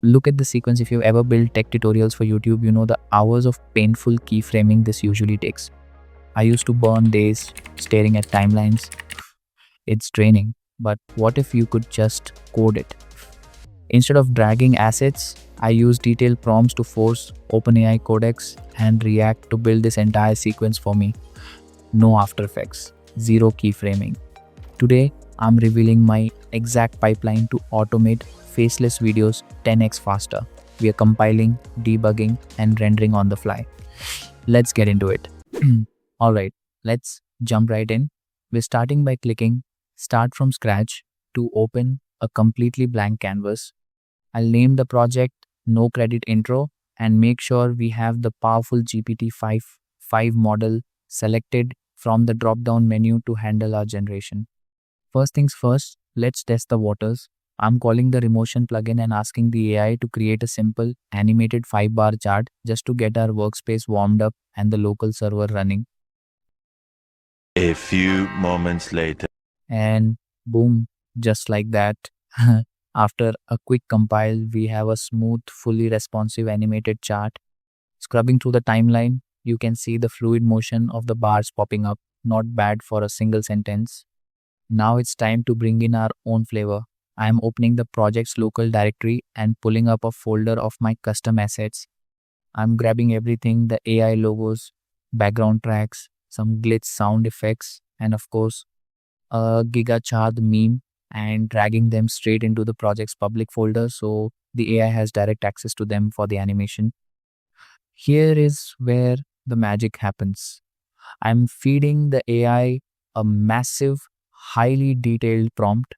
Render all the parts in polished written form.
Look at the sequence. If you've ever built tech tutorials for YouTube, you know the hours of painful keyframing this usually takes. I used to burn days staring at timelines. It's draining. But what if you could just code it? Instead of dragging assets, I use detailed prompts to force OpenAI Codex and React to build this entire sequence for me. No After Effects, zero keyframing. Today, I'm revealing my exact pipeline to automate faceless videos 10x faster. We are compiling, debugging, and rendering on the fly. Let's get into it. Alright, let's jump right in. We're starting by clicking Start from Scratch to open a completely blank canvas. I'll name the project No Credit Intro and make sure we have the powerful GPT-5 model selected from the drop-down menu to handle our generation. First things first, let's test the waters. I'm calling the Remotion plugin and asking the AI to create a simple animated 5-bar chart just to get our workspace warmed up and the local server running. A few moments later. And boom, just like that. After a quick compile, we have a smooth, fully responsive animated chart. Scrubbing through the timeline, you can see the fluid motion of the bars popping up. Not bad for a single sentence. Now it's time to bring in our own flavor. I am opening the project's local directory and pulling up a folder of my custom assets. I'm grabbing everything, the AI logos, background tracks, some glitch sound effects, and of course, a GigaChad meme, and dragging them straight into the project's public folder so the AI has direct access to them for the animation. Here is where the magic happens. I'm feeding the AI a massive, highly detailed prompt.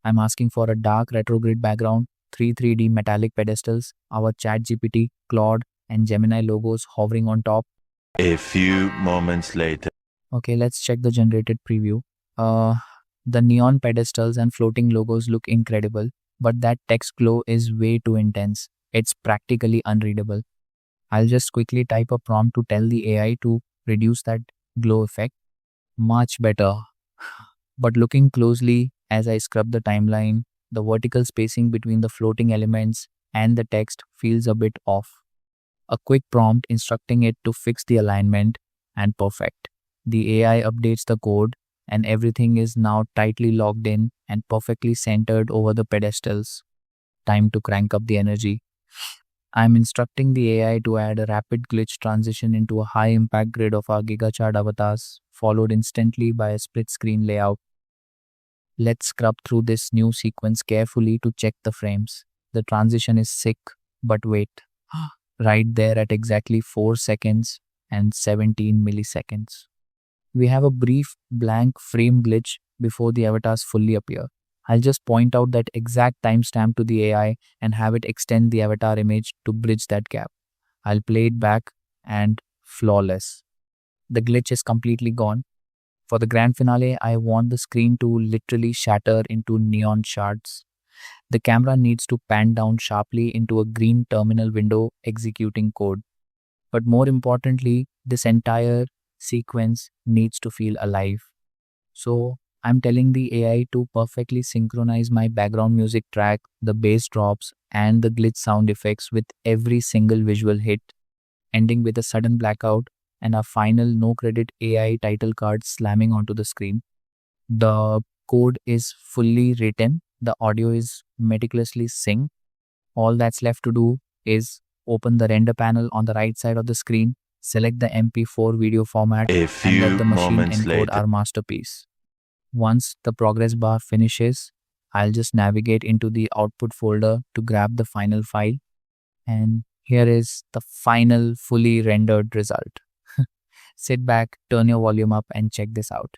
I'm asking for a dark retrogrid background, 3D metallic pedestals, our ChatGPT, Claude, and Gemini logos hovering on top. A few moments later. Okay, let's check the generated preview. The neon pedestals and floating logos look incredible, but that text glow is way too intense. It's practically unreadable. I'll just quickly type a prompt to tell the AI to reduce that glow effect. Much better. But looking closely as I scrub the timeline, the vertical spacing between the floating elements and the text feels a bit off. A quick prompt instructing it to fix the alignment, and perfect. The AI updates the code and everything is now tightly locked in and perfectly centered over the pedestals. Time to crank up the energy. I'm instructing the AI to add a rapid glitch transition into a high impact grid of our GigaChart avatars, followed instantly by a split screen layout. Let's scrub through this new sequence carefully to check the frames. The transition is sick, but wait. Right there at exactly 4 seconds and 17 milliseconds. We have a brief blank frame glitch before the avatars fully appear. I'll just point out that exact timestamp to the AI and have it extend the avatar image to bridge that gap. I'll play it back and flawless. The glitch is completely gone. For the grand finale, I want the screen to literally shatter into neon shards. The camera needs to pan down sharply into a green terminal window executing code. But more importantly, this entire sequence needs to feel alive. So I'm telling the AI to perfectly synchronize my background music track, the bass drops, and the glitch sound effects with every single visual hit, ending with a sudden blackout and a final no credit AI title card slamming onto the screen. The code is fully written, the audio is meticulously synced. All that's left to do is open the render panel on the right side of the screen, select the MP4 video format, A and few let the machine moments encode later. our masterpiece. Once the progress bar finishes, I'll just navigate into the output folder to grab the final file. And here is the final fully rendered result. Sit back, turn your volume up, and check this out.